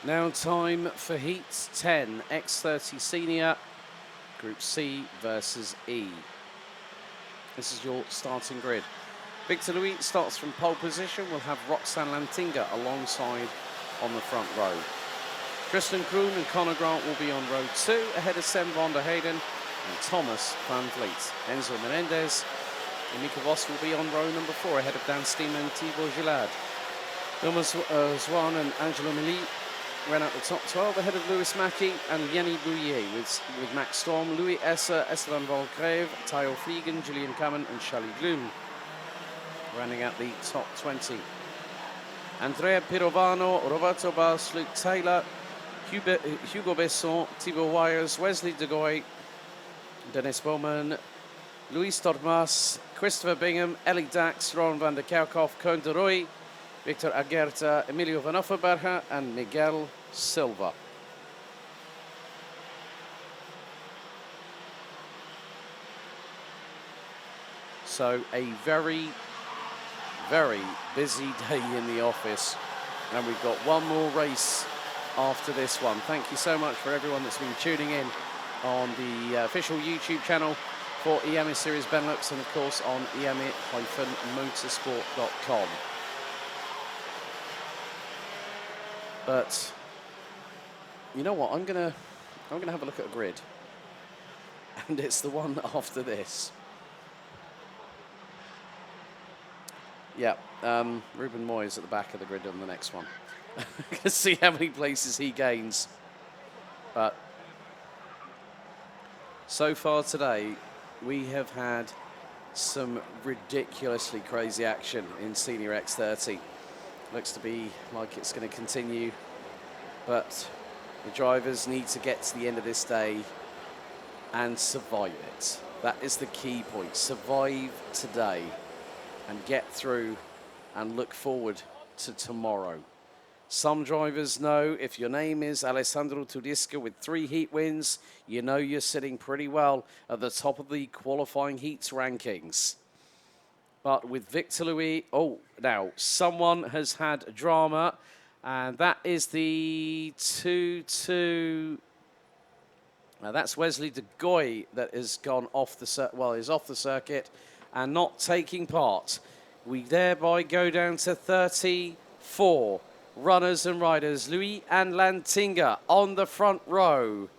Now time for Heat 10, X30 Senior, Group C versus E. This is your starting grid. Victor Louis starts from pole position. We'll have Roxanne Lantinga alongside on the front row. Tristan Kroon and Conor Grant will be on row 2, ahead of Sam van der Heyden and Thomas van Vliet. Enzo Menendez and Mika Vos will be on row number 4, ahead of Dan Steeman and Thibaut Gillard. Thomas Zwan and Angelo Mili ran out the top 12, ahead of Lewis Mackie and Yanni Bouillet, with Max Storm, Louis Esser, Esteban Valgrave, Tayo Fliegen, Julian Kamen and Charlie Gloom, rounding out the top 20. Andrea Pirovano, Roberto Bas, Luke Taylor, Hugo Besson, Thibaut Wires, Wesley De Goey, Dennis Bowman, Luis Tormas, Christopher Bingham, Ellie Dax, Ron van der Kerkhoff, Koen de Roy, Victor Aguerta, Emilio Van Offenberger and Miguel Silva. So a very, very busy day in the office, and we've got one more race after this one. Thank you so much for everyone that's been tuning in on the official YouTube channel for EAME Series Benelux, and of course on EAME-motorsport.com. But you know what? I'm gonna have a look at a grid, and it's the one after this. Yeah, Ruben Moyes at the back of the grid on the next one. Let's see how many places he gains. But so far today, we have had some ridiculously crazy action in Senior X30. Looks to be like it's going to continue, but the drivers need to get to the end of this day and survive it. That is the key point. Survive today and get through and look forward to tomorrow. Some drivers know if your name is Alessandro Tudisca with 3 heat wins, you know you're sitting pretty well at the top of the qualifying heats rankings. But with Victor Louis, now someone has had drama, and that is the 2-2. Now that's Wesley De Goey that has gone off the is off the circuit and not taking part. We thereby go down to 34 runners and riders. Louis and Lantinga on the front row.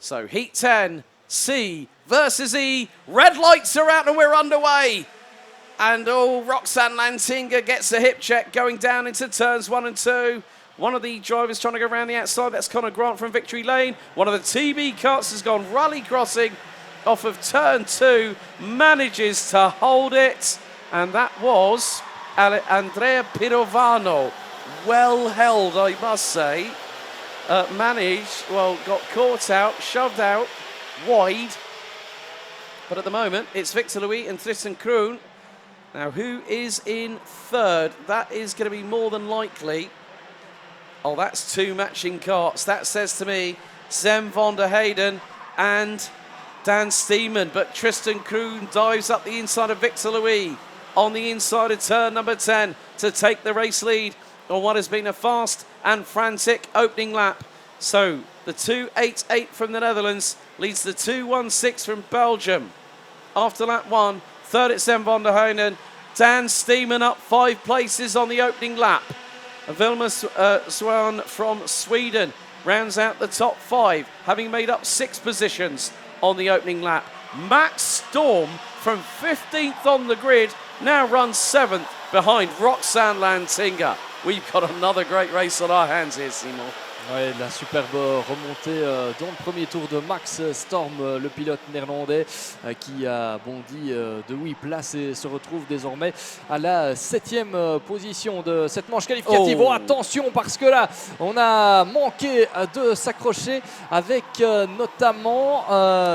So Heat 10, C versus E. Red lights are out and we're underway. And Roxanne Lantinga gets a hip check going down into turns 1 and 2. One of the drivers trying to go around the outside. That's Conor Grant from Victory Lane. One of the TB carts has gone rally crossing off of turn 2. Manages to hold it. And that was Andrea Pirovano. Well held, I must say. Got caught out, shoved out, wide. But at the moment, it's Victor Louis and Tristan Kroon. Now, who is in third? That is going to be more than likely. Oh, that's 2 matching carts. That says to me, Sam van der Heyden and Dan Steeman. But Tristan Kroon dives up the inside of Victor Louis on the inside of turn number 10 to take the race lead on what has been a fast and frantic opening lap. So the 2.88 from the Netherlands leads the 2.16 from Belgium. After lap 1, third it's Sam van der Heyden. Dan Steeman up 5 places on the opening lap. Vilma Swan from Sweden rounds out the top 5, having made up 6 positions on the opening lap. Max Storm from 15th on the grid now runs 7th behind Roxanne Lantinga. We've got another great race on our hands here, Simon. Ouais, la superbe remontée dans le premier tour de Max Storm, le pilote néerlandais qui a bondi de 8 places et se retrouve désormais à la 7e position de cette manche qualificative. Oh, attention, parce que là, on a manqué de s'accrocher avec notamment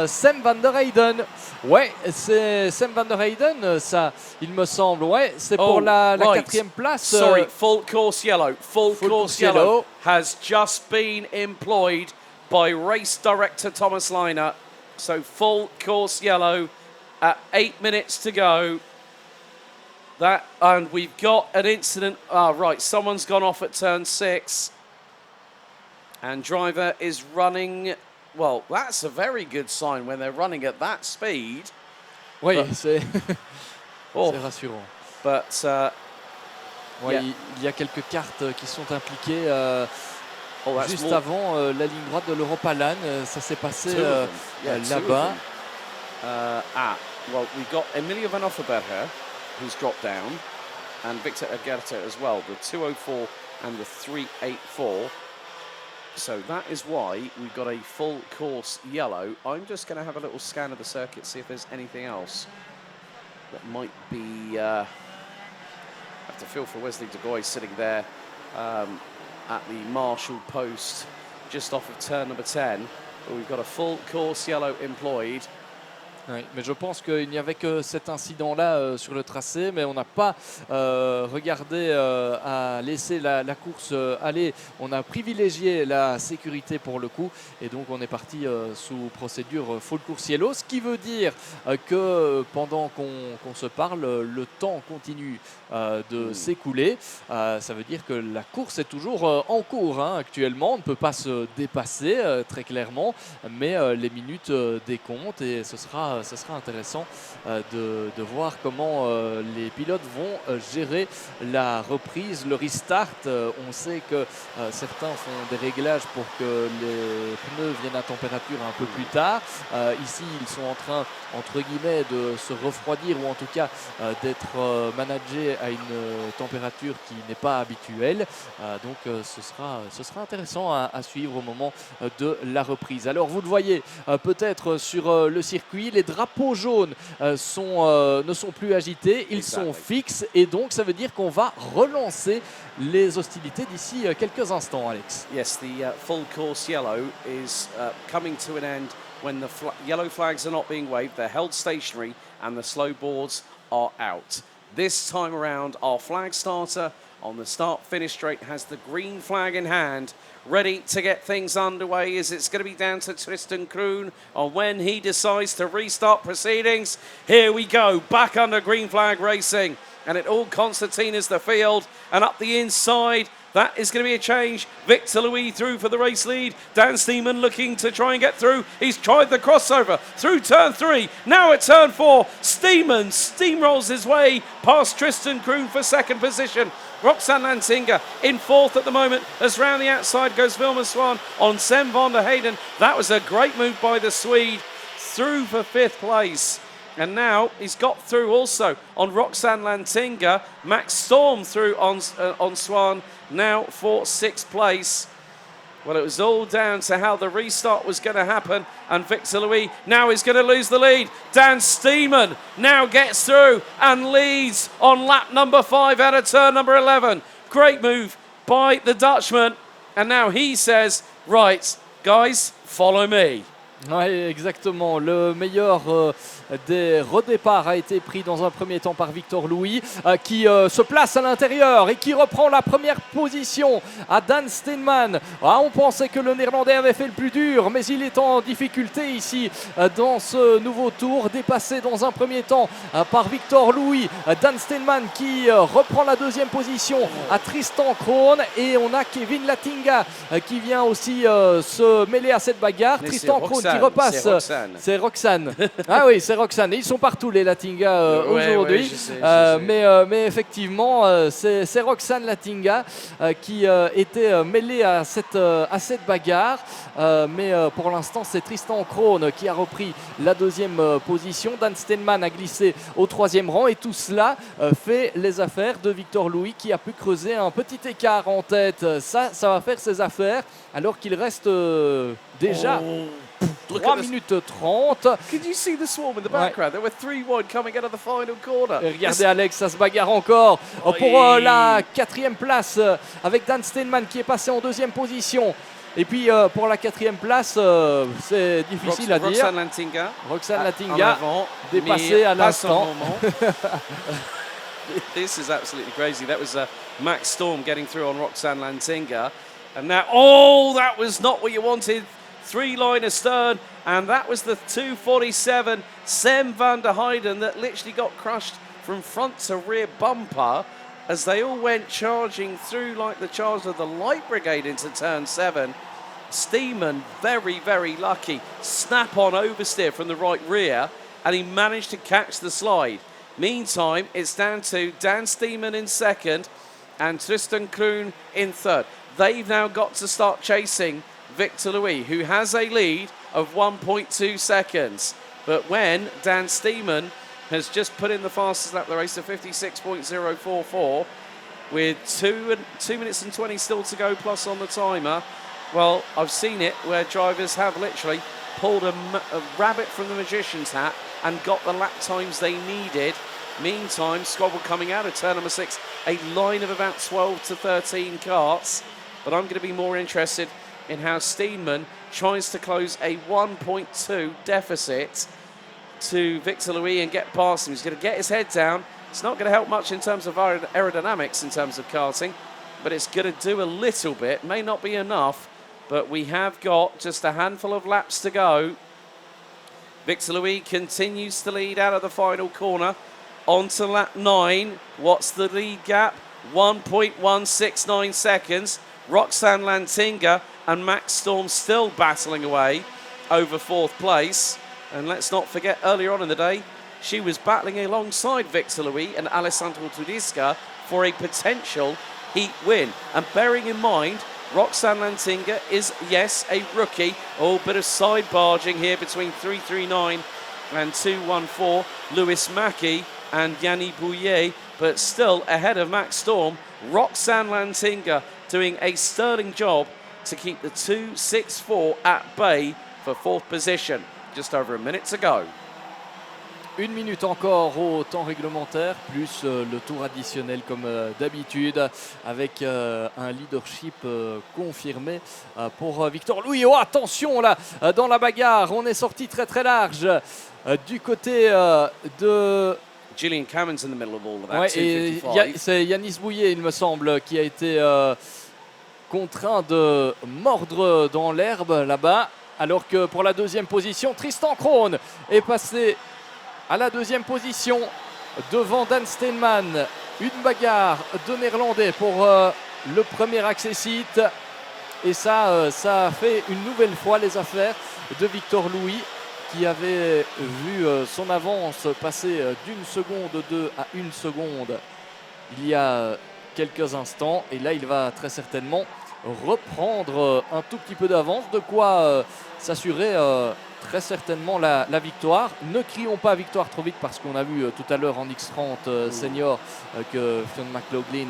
Sam van der Heyden. Ouais, c'est Sam van der Heyden, ça, il me semble. Ouais, c'est pour la 4e place. Sorry, full course yellow. Full course yellow has just been employed by race director Thomas Leiner. So full course yellow at 8 minutes to go. That, and we've got an incident. Right, someone's gone off at turn 6. And driver is running. Well, that's a very good sign when they're running at that speed. Oui, But- c'est Oh, c'est rassurant. but Ouais, Yeah. il y a quelques cartes qui sont impliquées oh, that's juste more, avant la ligne droite de l'Europa LAN. Ça s'est passé two of them. Yeah, two of là-bas. them. Well, we've got Emilio Van Offerberger, who's dropped down, and Victor Aguerto as well, the 204 and the 384. So that is why we've got a full course yellow. I'm just going to have a little scan of the circuit, see if there's anything else that might be. I have to feel for Wesley de Goy sitting there at the Marshall post just off of turn number 10. But we've got a full course yellow employed. Oui, mais je pense qu'il n'y avait que cet incident-là sur le tracé, mais on n'a pas regardé à laisser la course aller. On a privilégié la sécurité pour le coup, et donc on est parti sous procédure full course yellow, ce qui veut dire que pendant qu'on se parle, le temps continue de s'écouler. Ça veut dire que la course est toujours en cours hein, actuellement. On ne peut pas se dépasser très clairement, mais les minutes décomptent et ce sera intéressant de voir comment les pilotes vont gérer la reprise, le restart. On sait que certains font des réglages pour que les pneus viennent à température un peu plus tard. Ici, ils sont en train, entre guillemets, de se refroidir ou en tout cas d'être managés à une température qui n'est pas habituelle. Donc ce sera intéressant à suivre au moment de la reprise. Alors vous le voyez peut-être sur le circuit, les drapeaux jaunes ne sont plus agités, ils sont fixes et donc ça veut dire qu'on va relancer les hostilités d'ici quelques instants, Alex. Yes, the full course yellow is coming to an end when the yellow flags are not being waved, they're held stationary and the slow boards are out. This time around, our flag starter on the start-finish straight has the green flag in hand, ready to get things underway as it's going to be down to Tristan Kroon on when he decides to restart proceedings. Here we go, back under green flag racing, and it all concertinas the field, and up the inside, that is going to be a change. Victor Louis through for the race lead. Dan Steeman looking to try and get through. He's tried the crossover through turn 3. Now at turn 4, Steeman steamrolls his way past Tristan Kroon for second position. Roxanne Lantinga in fourth at the moment as round the outside goes Vilma Swan on Sem van der Heyden. That was a great move by the Swede through for fifth place. And now he's got through also on Roxanne Lantinga. Max Storm through on Swan, now for sixth place. Well, it was all down to how the restart was going to happen. And Victor Louis now is going to lose the lead. Dan Steeman now gets through and leads on lap number 5 out of turn number 11. Great move by the Dutchman. And now he says, right, guys, follow me. Oui, exactement. Le meilleur des redéparts a été pris dans un premier temps par Victor Louis qui se place à l'intérieur et qui reprend la première position à Dan Steenman. On pensait que le Néerlandais avait fait le plus dur, mais il est en difficulté ici dans ce nouveau tour, dépassé dans un premier temps par Victor Louis. Dan Steenman qui reprend la deuxième position à Tristan Kroon et on a Kevin Latinga qui vient aussi se mêler à cette bagarre. Mais Tristan Kroon qui repasse. C'est Roxane. Ah oui, c'est Roxane. Ils sont partout les Latinga aujourd'hui. je sais. Mais effectivement, c'est Roxane Latinga qui était mêlée à cette bagarre. Mais pour l'instant, c'est Tristan Kroon qui a repris la deuxième position. Dan Steenman a glissé au troisième rang. Et tout cela fait les affaires de Victor Louis qui a pu creuser un petit écart en tête. Ça va faire ses affaires alors qu'il reste déjà 3 minutes 30. Could you see the swarm in the background? There were 3 wide coming out of the final corner. Et regardez Alex, ça se bagarre encore pour la quatrième place avec Dan Steenman qui est passé en deuxième position. Et puis pour la quatrième place, c'est difficile à dire. Roxanne Latinga dépassée à l'instant. This is absolutely crazy. That was Max Storm getting through on Roxanne Lantinga. And now, that was not what you wanted. 3-line astern, and that was the 247 Sem van der Heyden that literally got crushed from front to rear bumper as they all went charging through like the charge of the Light Brigade into turn 7. Steeman, very, very lucky. Snap-on oversteer from the right rear, and he managed to catch the slide. Meantime, it's down to Dan Steeman in second and Tristan Kroon in third. They've now got to start chasing Victor Louis, who has a lead of 1.2 seconds. But when Dan Steeman has just put in the fastest lap of the race of 56.044 with 2 minutes and 20 still to go plus on the timer, well, I've seen it where drivers have literally pulled a rabbit from the magician's hat and got the lap times they needed. Meantime, squabble coming out of turn number 6, a line of about 12 to 13 karts. But I'm going to be more interested in how Steeman tries to close a 1.2 deficit to Victor Louis and get past him. He's going to get his head down. It's not going to help much in terms of aerodynamics in terms of karting, but it's going to do a little bit. May not be enough, but we have got just a handful of laps to go. Victor Louis continues to lead out of the final corner. On to lap 9. What's the lead gap? 1.169 seconds. Roxanne Lantinga and Max Storm still battling away over 4th place. And let's not forget, earlier on in the day, she was battling alongside Victor Louis and Alessandro Tudisca for a potential heat win. And bearing in mind, Roxanne Lantinga is, yes, a rookie. Oh, bit of side barging here between 339 and 214. Lewis Mackey and Yanni Bouillet, but still ahead of Max Storm. Roxanne Lantinga doing a sterling job to keep the 264 at bay for 4th position. Just over a minute to go. 1 minute encore au temps réglementaire, plus le tour additionnel comme d'habitude, avec un leadership confirmé pour Victor Louis. Oh, attention là, dans la bagarre, on est sorti très très large du côté de... Gillian Cameron's in the middle of all of that. Ouais, et c'est Yanis Bouillet, il me semble, qui a été contraint de mordre dans l'herbe là-bas, alors que pour la 2e position, Tristan Kroon est passé à la 2e position devant Dan Steenman. Une bagarre de Néerlandais pour le premier accessite, et ça a fait une nouvelle fois les affaires de Victor Louis, qui avait vu son avance passer d'1 seconde 2 à 1 seconde il y a quelques instants. Et là, il va très certainement reprendre un tout petit peu d'avance, de quoi s'assurer très certainement la victoire. Ne crions pas victoire trop vite, parce qu'on a vu tout à l'heure en X30 senior que Fionn McLaughlin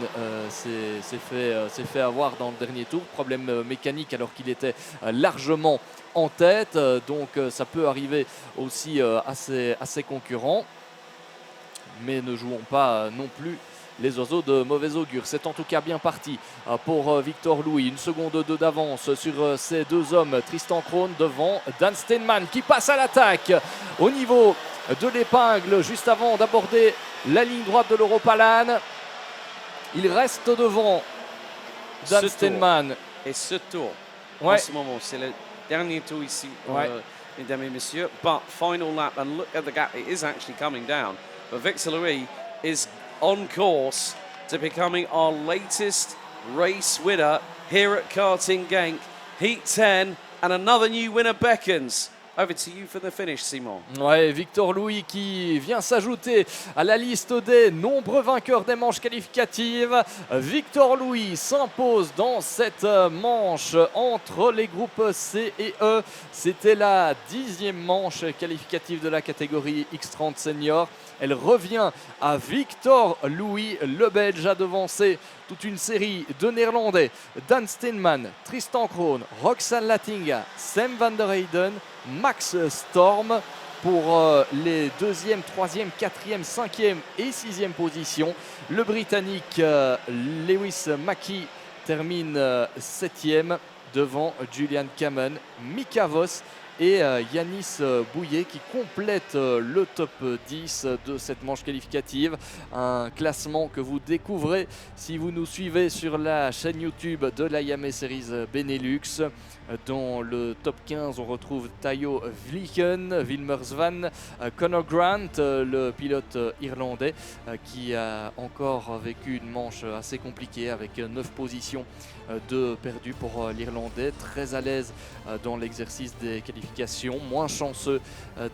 s'est fait avoir dans le dernier tour. Problème mécanique alors qu'il était largement en tête. Donc ça peut arriver aussi à ses concurrents. Mais ne jouons pas non plus les oiseaux de mauvais augure. C'est en tout cas bien parti pour Victor Louis. 1 seconde 2 d'avance sur ces deux hommes. Tristan Kroon devant Dan Steenman qui passe à l'attaque au niveau de l'épingle juste avant d'aborder la ligne droite de l'Europalan. Il reste devant Dan Steenman. Et ce tour, ouais, en ce moment, c'est le dernier tour ici, ouais, mesdames et messieurs. But final lap, and look at the gap, it is actually coming down. But Victor Louis is on course to becoming our latest race winner here at Karting Genk. Heat 10, and another new winner beckons. Over to you for the finish, Simon. Ouais, Victor Louis qui vient s'ajouter à la liste des nombreux vainqueurs des manches qualificatives. Victor Louis s'impose dans cette manche entre les groupes C et E. C'était la 10e manche qualificative de la catégorie X30 Senior. Elle revient à Victor Louis. Le Belge a devancé toute une série de Néerlandais. Dan Steenman, Tristan Kroon, Roxanne Lantinga, Sam van der Heyden, Max Storm pour les 2e, 3e, 4e, 5e et 6e positions. Le Britannique Lewis Mackey termine 7e devant Julian Cameron. Mika Voss et Yanis Bouillet qui complète le top 10 de cette manche qualificative. Un classement que vous découvrez si vous nous suivez sur la chaîne YouTube de l'IAME Series Benelux. Dans le top 15, on retrouve Tayo Vliegen, Wilmersvan, Conor Grant, le pilote irlandais qui a encore vécu une manche assez compliquée avec 9 positions de perdues pour l'Irlandais. Très à l'aise dans l'exercice des qualifications, moins chanceux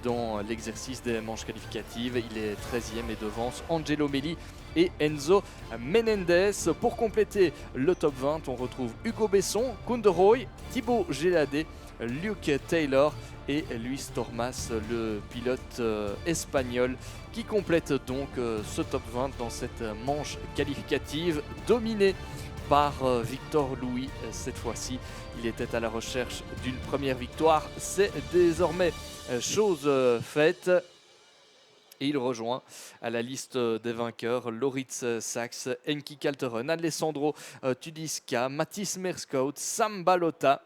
dans l'exercice des manches qualificatives. Il est 13e et devance Angelo Melli et Enzo Menendez. Pour compléter le top 20, on retrouve Hugo Besson, Kunderoy, Thibaut Géladé, Luke Taylor et Luis Tormas, le pilote espagnol, qui complète donc ce top 20 dans cette manche qualificative dominée par Victor Louis. Cette fois-ci, il était à la recherche d'une première victoire. C'est désormais chose faite. Et il rejoint à la liste des vainqueurs Loritz Sachs, Enki Kalteren, Alessandro Tudiska, Mathis Merskout, Sam Balota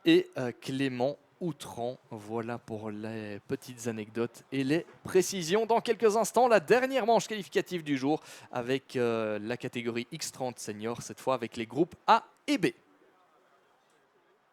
et Clément Outran. Voilà pour les petites anecdotes et les précisions. Dans quelques instants, la dernière manche qualificative du jour avec la catégorie X30 senior, cette fois avec les groupes A et B.